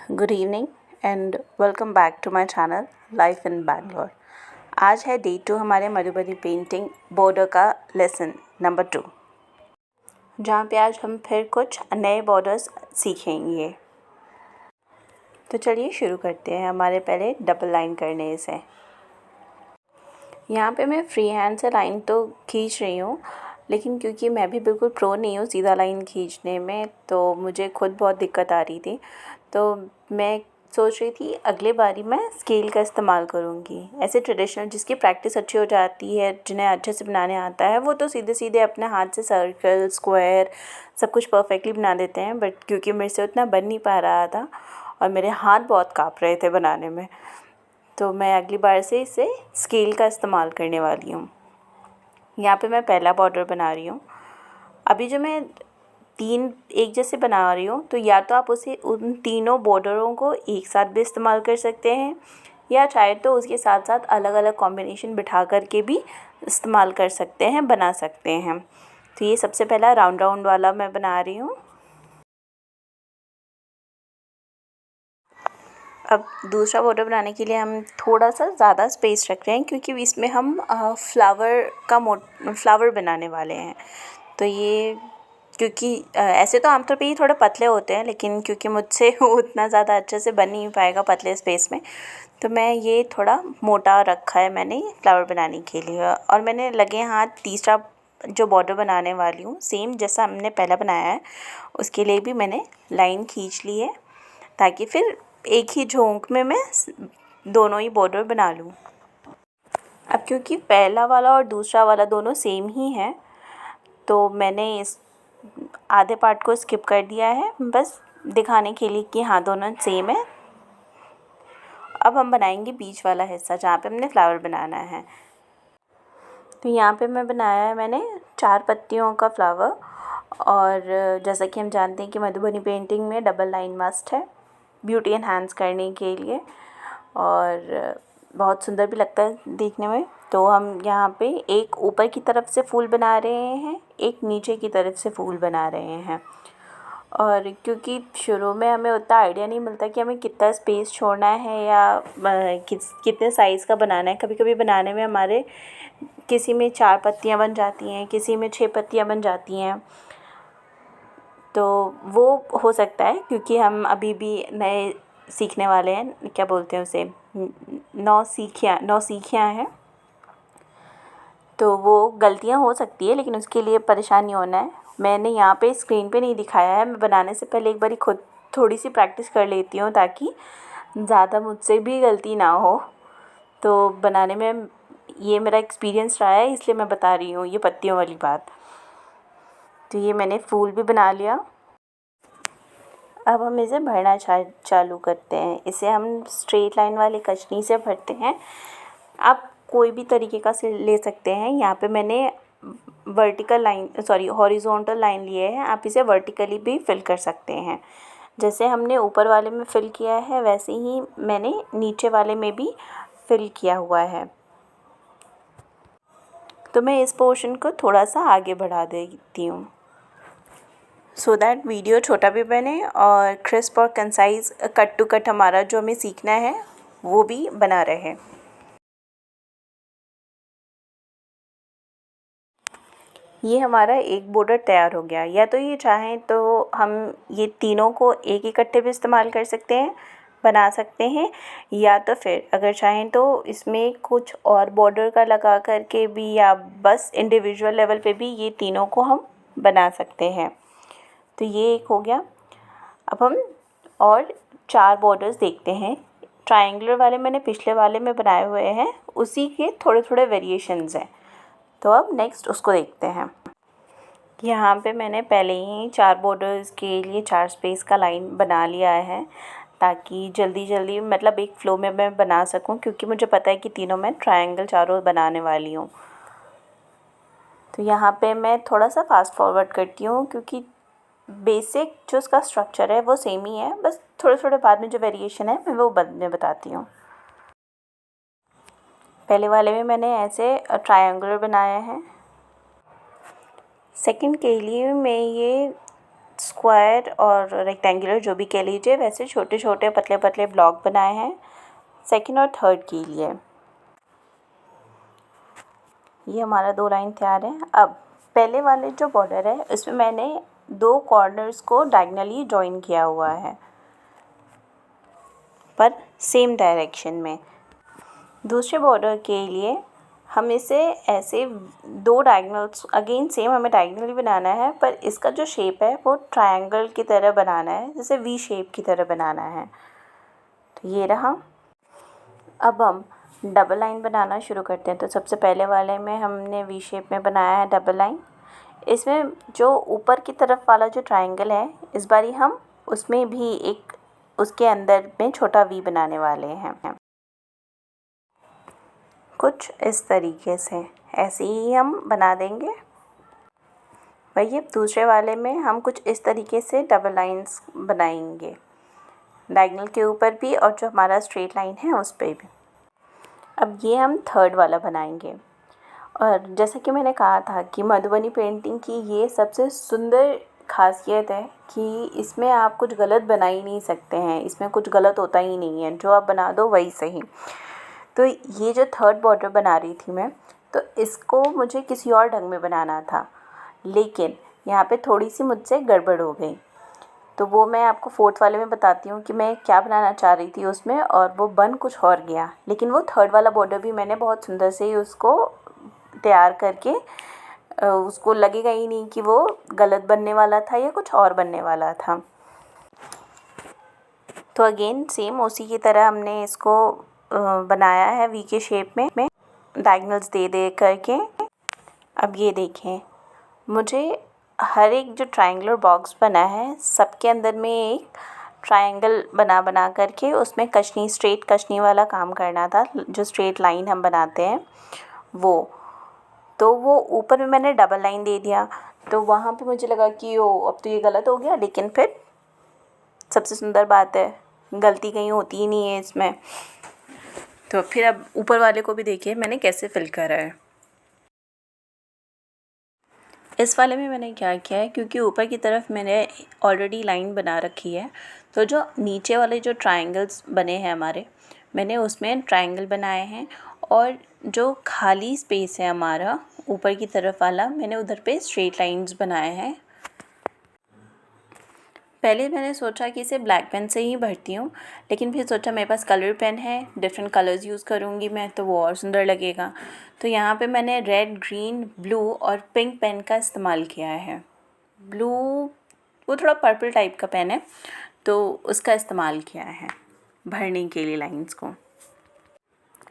Good evening and welcome back to my channel life in Bangalore. आज है day 2 हमारे Madhubani painting border का lesson number 2, जहाँ पे आज हम फिर कुछ नए बॉर्डर्स सीखेंगे। तो चलिए शुरू करते हैं हमारे पहले डबल लाइन करने से। यहाँ पे मैं फ्री हैंड से लाइन तो खींच रही हूँ, लेकिन क्योंकि मैं भी बिल्कुल प्रो नहीं हूँ सीधा लाइन खींचने में, तो मुझे खुद बहुत दिक्कत आ रही थी। तो मैं सोच रही थी अगले बारी मैं स्केल का इस्तेमाल करूँगी। ऐसे ट्रेडिशनल जिसकी प्रैक्टिस अच्छी हो जाती है, जिन्हें अच्छे से बनाने आता है, वो तो सीधे सीधे अपने हाथ से सर्कल, स्क्वायर सब कुछ परफेक्टली बना देते हैं। बट क्योंकि मेरे से उतना बन नहीं पा रहा था और मेरे हाथ बहुत काँप रहे थे बनाने में, तो मैं अगली बार से इसे स्केल का इस्तेमाल करने वाली हूँ। यहाँ पे मैं पहला बॉर्डर बना रही हूँ। अभी जो मैं 3 एक जैसे बना रही हूँ, तो या तो आप उसे उन तीनों बॉर्डरों को एक साथ भी इस्तेमाल कर सकते हैं, या चाहे तो उसके साथ साथ अलग अलग कॉम्बिनेशन बिठा कर के भी इस्तेमाल कर सकते हैं, बना सकते हैं। तो ये सबसे पहला राउंड राउंड वाला मैं बना रही हूँ। अब दूसरा बॉर्डर बनाने के लिए हम थोड़ा सा ज़्यादा स्पेस रख रहे हैं, क्योंकि इसमें हम फ्लावर बनाने वाले हैं। तो ये क्योंकि ऐसे तो आमतौर पे ये थोड़े पतले होते हैं, लेकिन क्योंकि मुझसे उतना ज़्यादा अच्छे से बन नहीं पाएगा पतले स्पेस में, तो मैं ये थोड़ा मोटा रखा है मैंने फ्लावर बनाने के लिए। और मैंने लगे हाथ तीसरा जो बॉर्डर बनाने वाली हूँ, सेम जैसा हमने पहला बनाया है, उसके लिए भी मैंने लाइन खींच ली है, ताकि फिर एक ही झोंक में मैं दोनों ही बॉर्डर बना लूँ। अब क्योंकि पहला वाला और दूसरा वाला दोनों सेम ही हैं, तो मैंने इस आधे पार्ट को स्किप कर दिया है, बस दिखाने के लिए कि हाँ दोनों सेम है। अब हम बनाएंगे बीच वाला हिस्सा, जहाँ पे हमने फ्लावर बनाना है। तो यहाँ पे मैं बनाया है मैंने 4 पत्तियों का फ्लावर। और जैसा कि हम जानते हैं कि मधुबनी पेंटिंग में डबल लाइन मस्ट है ब्यूटी एनहांस करने के लिए, और बहुत सुंदर भी लगता है देखने में। तो हम यहाँ पे एक ऊपर की तरफ से फूल बना रहे हैं, एक नीचे की तरफ से फूल बना रहे हैं। और क्योंकि शुरू में हमें उतना आइडिया नहीं मिलता कि हमें कितना स्पेस छोड़ना है या कितने साइज़ का बनाना है। कभी कभी बनाने में हमारे किसी में 4 पत्तियाँ बन जाती हैं, किसी में 6 पत्तियाँ बन जाती हैं। तो वो हो सकता है क्योंकि हम अभी भी नए सीखने वाले हैं, क्या बोलते हैं उसे, नौसिखियाँ हैं। तो वो गलतियाँ हो सकती है, लेकिन उसके लिए परेशान नहीं होना है। मैंने यहाँ पे स्क्रीन पे नहीं दिखाया है, मैं बनाने से पहले एक बारी खुद थोड़ी सी प्रैक्टिस कर लेती हूँ, ताकि ज़्यादा मुझसे भी गलती ना हो। तो बनाने में ये मेरा एक्सपीरियंस रहा है, इसलिए मैं बता रही हूँ ये पत्तियों वाली बात। तो ये मैंने फूल भी बना लिया। अब हम इसे भरना चालू करते हैं। इसे हम स्ट्रेट लाइन वाले कचनी से भरते हैं। आप कोई भी तरीके का से ले सकते हैं। यहाँ पे मैंने हॉरिजॉन्टल लाइन लिए है, आप इसे वर्टिकली भी फिल कर सकते हैं। जैसे हमने ऊपर वाले में फिल किया है, वैसे ही मैंने नीचे वाले में भी फिल किया हुआ है। तो मैं इस पोर्शन को थोड़ा सा आगे बढ़ा देती हूँ, सो दैट वीडियो छोटा भी बने और क्रिस्प और कंसाइज कट टू कट हमारा जो हमें सीखना है वो भी बना रहे। ये हमारा एक बॉर्डर तैयार हो गया। या तो ये चाहें तो हम ये तीनों को एक इकट्ठे भी इस्तेमाल कर सकते हैं, बना सकते हैं, या तो फिर अगर चाहें तो इसमें कुछ और बॉर्डर का लगा करके भी, या बस इंडिविजुअल लेवल पे भी ये तीनों को हम बना सकते हैं। तो ये एक हो गया। अब हम और 4 बॉर्डर्स देखते हैं। ट्रायंगुलर वाले मैंने पिछले वाले में बनाए हुए हैं, उसी के थोड़े थोड़े वेरिएशंस हैं। तो अब नेक्स्ट उसको देखते हैं। यहाँ पे मैंने पहले ही 4 बॉर्डर्स के लिए 4 स्पेस का लाइन बना लिया है, ताकि जल्दी जल्दी मतलब एक फ़्लो में मैं बना सकूं, क्योंकि मुझे पता है कि तीनों मैं ट्रायंगल चारों बनाने वाली हूँ। तो यहाँ पे मैं थोड़ा सा फास्ट फॉरवर्ड करती हूँ, क्योंकि बेसिक जो उसका स्ट्रक्चर है वो सेम ही है, बस थोड़े थोड़े बाद में जो वेरिएशन है मैं वो बाद में बताती हूँ। पहले वाले में मैंने ऐसे ट्रायंगुलर बनाया है। सेकंड के लिए मैं ये स्क्वायर और रेक्टेंगुलर जो भी कह लीजिए, वैसे छोटे छोटे पतले पतले ब्लॉक बनाए हैं सेकंड और थर्ड के लिए। ये हमारा 2 लाइन तैयार है। अब पहले वाले जो बॉर्डर है इसमें मैंने 2 कॉर्नर्स को डायगनली जॉइन किया हुआ है पर सेम डायरेक्शन में। दूसरे बॉर्डर के लिए हम इसे ऐसे 2 डायगोनल्स अगेन सेम हमें डायगोनली बनाना है, पर इसका जो शेप है वो ट्रायंगल की तरह बनाना है, जैसे वी शेप की तरह बनाना है। तो ये रहा। अब हम डबल लाइन बनाना शुरू करते हैं। तो सबसे पहले वाले में हमने वी शेप में बनाया है डबल लाइन। इसमें जो ऊपर की तरफ वाला जो ट्रायंगल है, इस बारी हम उसमें भी एक उसके अंदर में छोटा वी बनाने वाले हैं, कुछ इस तरीके से। ऐसे ही हम बना देंगे। वही अब दूसरे वाले में हम कुछ इस तरीके से डबल लाइंस बनाएंगे, डायगोनल के ऊपर भी और जो हमारा स्ट्रेट लाइन है उस पर भी। अब ये हम थर्ड वाला बनाएंगे। और जैसा कि मैंने कहा था कि मधुबनी पेंटिंग की ये सबसे सुंदर खासियत है कि इसमें आप कुछ गलत बना ही नहीं सकते हैं, इसमें कुछ गलत होता ही नहीं है, जो आप बना दो वही सही। तो ये जो थर्ड बॉर्डर बना रही थी मैं, तो इसको मुझे किसी और ढंग में बनाना था, लेकिन यहाँ पे थोड़ी सी मुझसे गड़बड़ हो गई। तो वो मैं आपको फोर्थ वाले में बताती हूँ कि मैं क्या बनाना चाह रही थी उसमें, और वो बन कुछ और गया। लेकिन वो थर्ड वाला बॉर्डर भी मैंने बहुत सुंदर से ही उसको तैयार करके उसको लगेगा ही नहीं कि वो गलत बनने वाला था या कुछ और बनने वाला था। तो अगेन सेम उसी की तरह हमने इसको बनाया है वी के शेप में डायगोनल्स दे दे करके। अब ये देखें, मुझे हर एक जो ट्रायंगुलर बॉक्स बना है सबके अंदर में एक ट्रायंगल बना बना करके उसमें कशनी, स्ट्रेट कशनी वाला काम करना था, जो स्ट्रेट लाइन हम बनाते हैं वो। तो वो ऊपर में मैंने डबल लाइन दे दिया, तो वहाँ पे मुझे लगा कि ओ अब तो ये गलत हो गया। लेकिन फिर सबसे सुंदर बात है, गलती कहीं होती ही नहीं है इसमें। तो फिर अब ऊपर वाले को भी देखिए मैंने कैसे फिल करा है। इस वाले में मैंने क्या किया है, क्योंकि ऊपर की तरफ मैंने ऑलरेडी लाइन बना रखी है, तो जो नीचे वाले जो ट्रायंगल्स बने हैं हमारे, मैंने उसमें ट्रायंगल बनाए हैं, और जो खाली स्पेस है हमारा ऊपर की तरफ वाला, मैंने उधर पे स्ट्रेट लाइंस बनाए हैं। पहले मैंने सोचा कि इसे ब्लैक पेन से ही भरती हूँ, लेकिन फिर सोचा मेरे पास कलर पेन है, डिफरेंट कलर्स यूज़ करूँगी मैं तो वो और सुंदर लगेगा। तो यहाँ पे मैंने रेड, ग्रीन, ब्लू और पिंक पेन का इस्तेमाल किया है। ब्लू वो थोड़ा पर्पल टाइप का पेन है, तो उसका इस्तेमाल किया है भरने के लिए लाइंस को।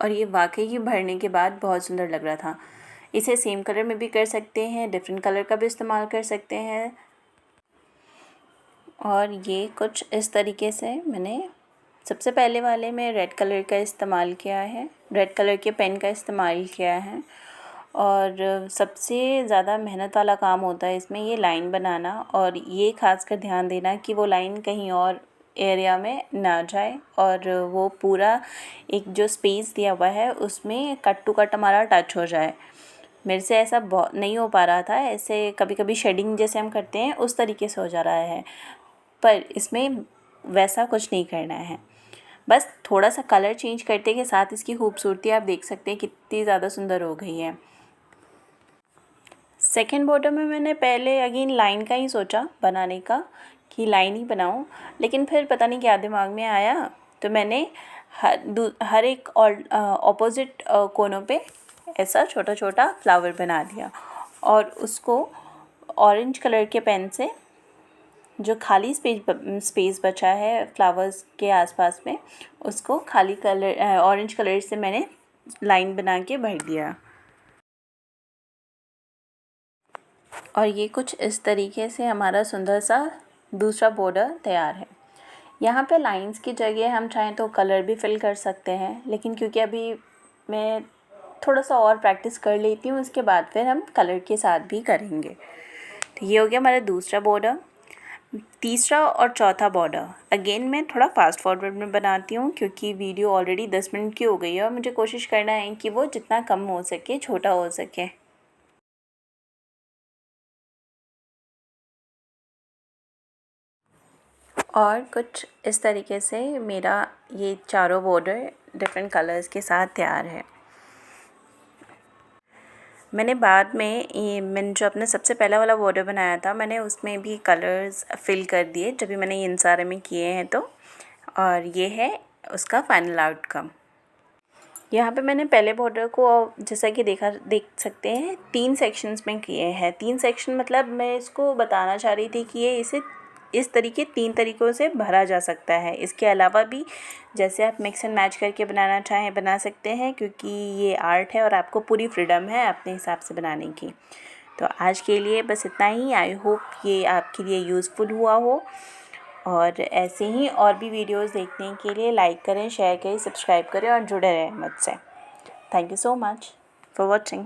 और ये वाकई ही भरने के बाद बहुत सुंदर लग रहा था। इसे सेम कलर में भी कर सकते हैं, डिफरेंट कलर का भी इस्तेमाल कर सकते हैं। और ये कुछ इस तरीके से मैंने सबसे पहले वाले में रेड कलर का इस्तेमाल किया है, रेड कलर के पेन का इस्तेमाल किया है। और सबसे ज़्यादा मेहनत वाला काम होता है इसमें ये लाइन बनाना, और ये खासकर ध्यान देना कि वो लाइन कहीं और एरिया में ना जाए, और वो पूरा एक जो स्पेस दिया हुआ है उसमें कट टू कट हमारा टच हो जाए। मेरे से ऐसा बहुत नहीं हो पा रहा था, ऐसे कभी कभी शेडिंग जैसे हम करते हैं उस तरीके से हो जा रहा है, पर इसमें वैसा कुछ नहीं करना है। बस थोड़ा सा कलर चेंज करते के साथ इसकी खूबसूरती आप देख सकते हैं कितनी ज़्यादा सुंदर हो गई है। सेकेंड बॉर्डर में मैंने पहले अगेन लाइन का ही सोचा बनाने का, कि लाइन ही बनाऊं, लेकिन फिर पता नहीं क्या दिमाग में आया, तो मैंने हर एक ऑपोजिट कोनों पे ऐसा छोटा छोटा फ्लावर बना दिया, और उसको ऑरेंज कलर के पेन से जो खाली स्पेस बचा है फ्लावर्स के आसपास में, उसको खाली कलर ऑरेंज कलर से मैंने लाइन बना के भर दिया। और ये कुछ इस तरीके से हमारा सुंदर सा दूसरा बॉर्डर तैयार है। यहाँ पे लाइंस की जगह हम चाहें तो कलर भी फिल कर सकते हैं, लेकिन क्योंकि अभी मैं थोड़ा सा और प्रैक्टिस कर लेती हूँ, उसके बाद फिर हम कलर के साथ भी करेंगे। तो ये हो गया हमारा दूसरा बॉर्डर। तीसरा और चौथा बॉर्डर अगेन मैं थोड़ा फास्ट फॉरवर्ड में बनाती हूँ, क्योंकि वीडियो ऑलरेडी 10 मिनट की हो गई है और मुझे कोशिश करना है कि वो जितना कम हो सके, छोटा हो सके। और कुछ इस तरीके से मेरा ये चारों बॉर्डर डिफरेंट कलर्स के साथ तैयार है। मैंने बाद में मैंने जो अपना सबसे पहला वाला बॉर्डर बनाया था, मैंने उसमें भी कलर्स फिल कर दिए जब भी मैंने इन सारे में किए हैं तो। और ये है उसका फाइनल आउटकम। यहाँ पे मैंने पहले बॉर्डर को जैसा कि देख सकते हैं 3 सेक्शंस में किए हैं। 3 सेक्शन मतलब मैं इसको बताना चाह रही थी कि ये इसे इस तरीके 3 तरीक़ों से भरा जा सकता है। इसके अलावा भी जैसे आप मिक्स एंड मैच करके बनाना चाहें बना सकते हैं, क्योंकि ये आर्ट है और आपको पूरी फ्रीडम है अपने हिसाब से बनाने की। तो आज के लिए बस इतना ही। आई होप ये आपके लिए यूज़फुल हुआ हो। और ऐसे ही और भी वीडियोस देखने के लिए लाइक करें, शेयर करें, सब्सक्राइब करें और जुड़े रहें मुझसे। Thank you so much for watching.